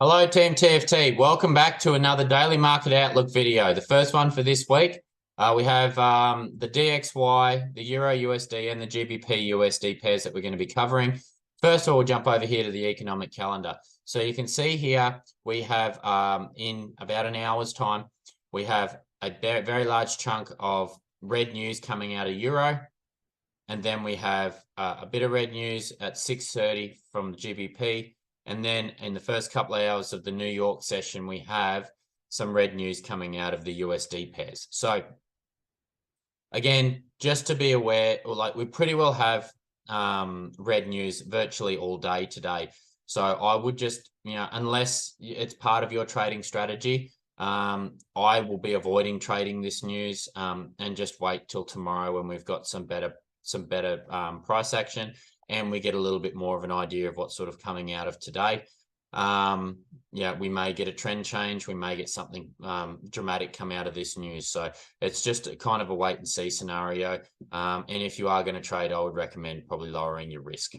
Hello, Team TFT. Welcome back to another daily market outlook video. The first one for this week. We have the DXY, the Euro USD, and the GBP USD pairs that we're going to be covering. First of all, we'll jump over here to the economic calendar. So you can see here we have in about an hour's time, we have a very large chunk of red news coming out of Euro. And then we have a bit of red news at 6:30 from the GBP. And then in the first couple of hours of the New York session, we have some red news coming out of the USD pairs. So again, just to be aware, we pretty well have red news virtually all day today. So I would just, unless it's part of your trading strategy, I will be avoiding trading this news and just wait till tomorrow when we've got some better price action and we get a little bit more of an idea of what's sort of coming out of today. We may get a trend change. We may get something dramatic come out of this news. So it's just a kind of a wait and see scenario. And if you are going to trade, I would recommend probably lowering your risk.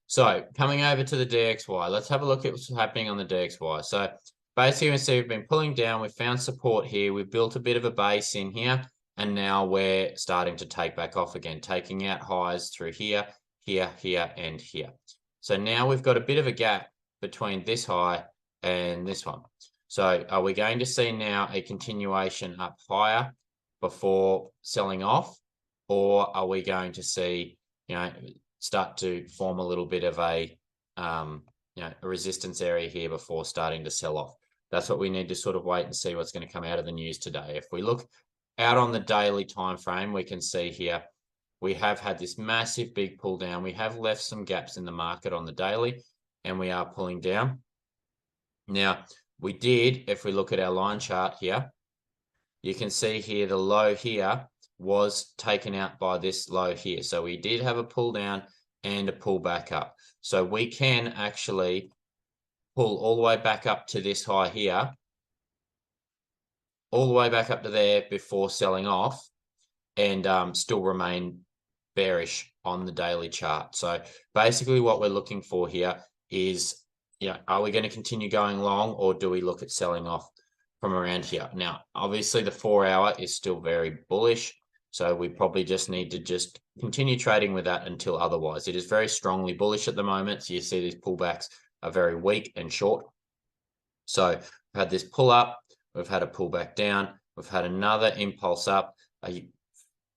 So coming over to the DXY, let's have a look at what's happening on the DXY. So basically, you can see we've been pulling down. We've found support here. We've built a bit of a base in here. And now we're starting to take back off again, taking out highs through here, here, here, and here. So now we've got a bit of a gap between this high and this one. So are we going to see now a continuation up higher before selling off? Or are we going to see, start to form a little bit of a resistance area here before starting to sell off? That's what we need to sort of wait and see what's going to come out of the news today. If we look out on the daily time frame, we can see here we have had this massive big pull down. We have left some gaps in the market on the daily, and we are pulling down. Now, we did, if we look at our line chart here, you can see here the low here was taken out by this low here. So we did have a pull down and a pull back up. So we can actually pull all the way back up to this high here, all the way back up to there before selling off, and still remain bearish on the daily chart. So basically what we're looking for here is, are we going to continue going long, or do we look at selling off from around here? Now, obviously the 4 hour is still very bullish. So we probably just need to just continue trading with that until otherwise. It is very strongly bullish at the moment. So you see these pullbacks are very weak and short. So we've had this pull up. We've had a pull back down. We've had another impulse up, a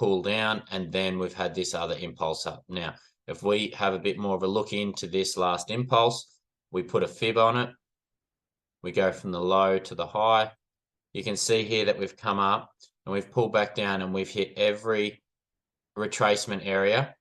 pull down, and then we've had this other impulse up. Now, if we have a bit more of a look into this last impulse, we put a fib on it. We go from the low to the high. You can see here that we've come up and we've pulled back down and we've hit every retracement area.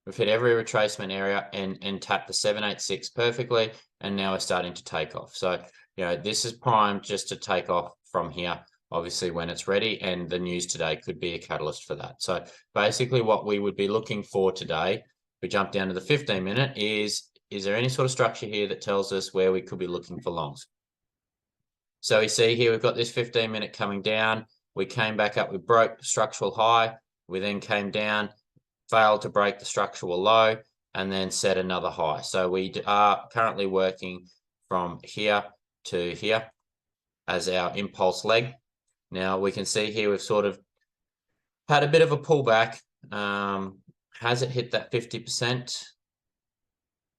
We've hit every retracement area and tapped the 786 perfectly. And now we're starting to take off. So, this is primed just to take off from here, obviously, when it's ready. And the news today could be a catalyst for that. So basically what we would be looking for today, if we jump down to the 15-minute, is there any sort of structure here that tells us where we could be looking for longs? So we see here we've got this 15-minute coming down. We came back up, we broke the structural high. We then came down, failed to break the structural low, and then set another high. So we are currently working from here to here as our impulse leg. Now we can see here we've sort of had a bit of a pullback. Has it hit that 50%?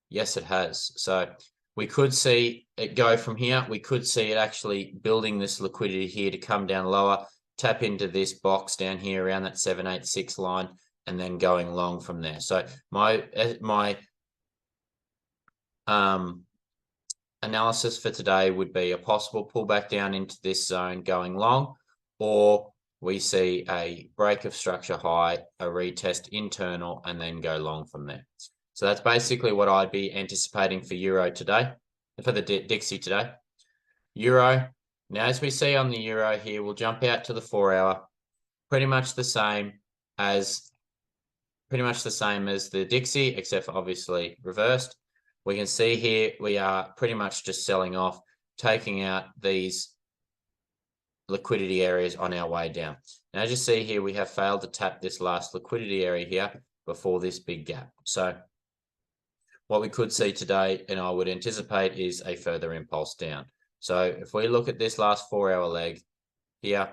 Yes, it has. So we could see it go from here. We could see it actually building this liquidity here to come down lower, tap into this box down here around that 786 line, and then going long from there. So my analysis for today would be a possible pullback down into this zone going long, or we see a break of structure high, a retest internal, and then go long from there. So that's basically what I'd be anticipating for Euro today, for the Dixie today. Euro, now as we see on the Euro here, we'll jump out to the 4 hour, pretty much the same as the Dixie, except for obviously reversed. We can see here we are pretty much just selling off, taking out these liquidity areas on our way down. And as you see here, we have failed to tap this last liquidity area here before this big gap. So what we could see today, and I would anticipate, is a further impulse down. So if we look at this last 4-hour leg here,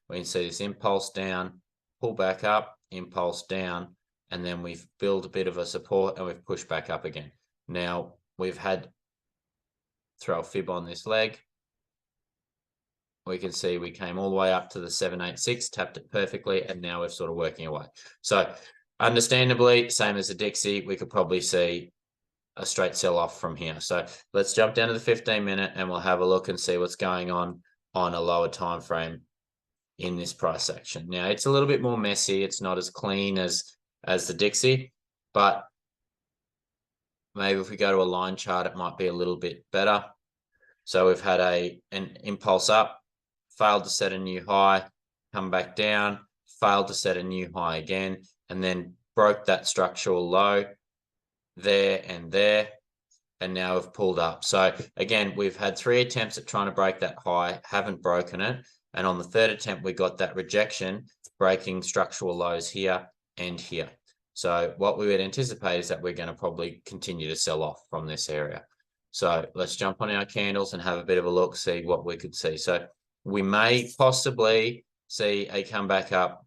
we can see this impulse down, pull back up, impulse down, and then we've built a bit of a support and we've pushed back up again. Now we've had throw a fib on this leg. We can see we came all the way up to the 786, tapped it perfectly, and now we're sort of working away. So understandably, same as the Dixie, we could probably see a straight sell-off from here. So let's jump down to the 15-minute and we'll have a look and see what's going on a lower time frame in this price action. Now it's a little bit more messy. It's not as clean as the Dixie, but maybe if we go to a line chart, it might be a little bit better. So we've had an impulse up, failed to set a new high, come back down, failed to set a new high again, and then broke that structural low there, and now we've pulled up. So again, we've had 3 attempts at trying to break that high, haven't broken it, and on the 3rd attempt we got that rejection, breaking structural lows here and here. So what we would anticipate is that we're going to probably continue to sell off from this area. So let's jump on our candles and have a bit of a look, see what we could see. So we may possibly see a comeback up.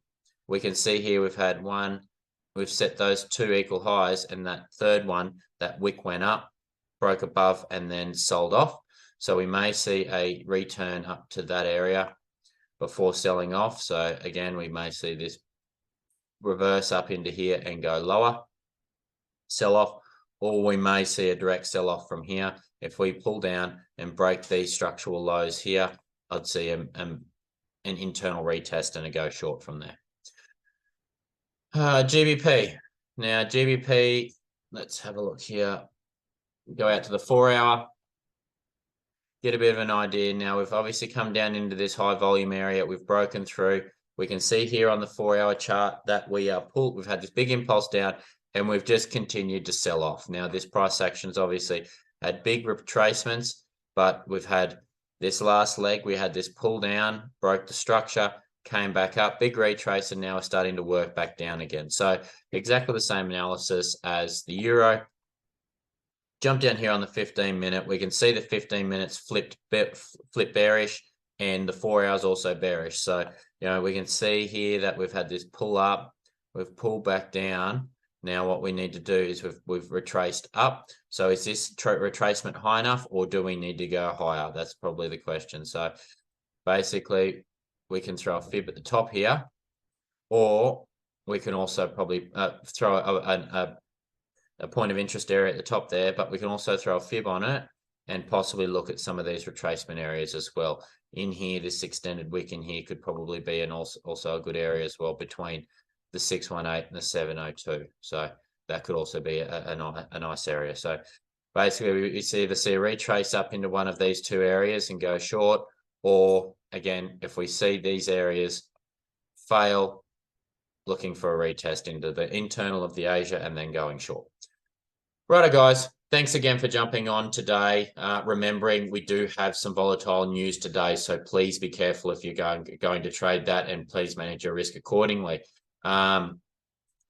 We can see here we've had one, we've set those 2 equal highs, and that 3rd one, that wick went up, broke above, and then sold off. So we may see a return up to that area before selling off. So again, we may see this reverse up into here and go lower, sell off, or we may see a direct sell off from here. If we pull down and break these structural lows here, I'd see an internal retest and a go short from there. GBP. Now GBP, let's have a look here. Go out to the 4-hour, get a bit of an idea. Now we've obviously come down into this high volume area. We've broken through. We can see here on the 4-hour chart that we are pulled. We've had this big impulse down and we've just continued to sell off. Now this price action's obviously had big retracements, but we've had this last leg. We had this pull down, broke the structure, came back up, big retrace, and now we're starting to work back down again. So exactly the same analysis as the euro. Jump down here on the 15-minute. We can see the 15 minutes flip bearish, and the 4 hours also bearish. So, we can see here that we've had this pull up, we've pulled back down. Now what we need to do is we've retraced up. So is this retracement high enough, or do we need to go higher? That's probably the question. So basically we can throw a fib at the top here, or we can also probably throw a point of interest area at the top there, but we can also throw a fib on it and possibly look at some of these retracement areas as well. In here, this extended wick in here could probably be also a good area as well, between the 618 and the 702. So that could also be a nice area. So basically we either see a retrace up into one of these 2 areas and go short, or again, if we see these areas fail, looking for a retest into the internal of the Asia and then going short. Righto, guys. Thanks again for jumping on today. Remembering we do have some volatile news today, so please be careful if you're going to trade that, and please manage your risk accordingly. I'll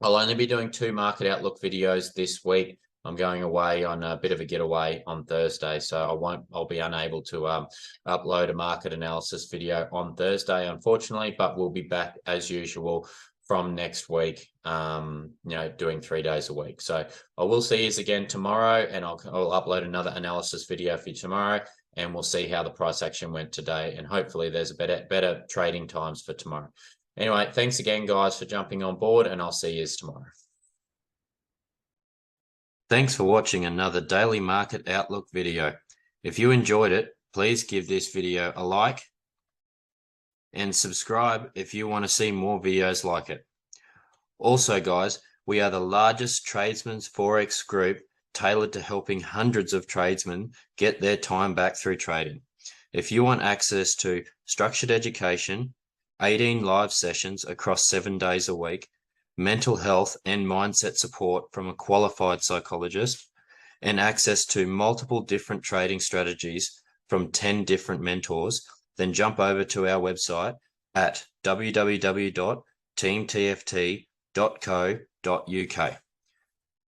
only be doing 2 market outlook videos this week. I'm going away on a bit of a getaway on Thursday, so I'll be unable to upload a market analysis video on Thursday, unfortunately, but we'll be back as usual from next week, doing 3 days a week. So I will see you again tomorrow, and I'll upload another analysis video for you tomorrow, and we'll see how the price action went today, and hopefully there's better trading times for tomorrow. Anyway, thanks again, guys, for jumping on board, and I'll see you tomorrow. Thanks for watching another daily market outlook video. If you enjoyed it, please give this video a like and subscribe if you want to see more videos like it. Also, guys, we are the largest tradesmen's Forex group tailored to helping hundreds of tradesmen get their time back through trading. If you want access to structured education, 18 live sessions across 7 days a week, mental health and mindset support from a qualified psychologist, and access to multiple different trading strategies from 10 different mentors, then jump over to our website at www.teamtft.co.uk.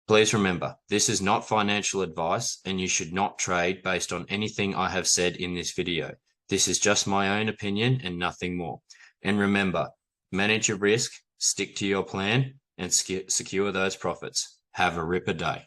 Please remember, this is not financial advice and you should not trade based on anything I have said in this video. This is just my own opinion and nothing more. And remember, manage your risk, stick to your plan, and secure those profits. Have a ripper day.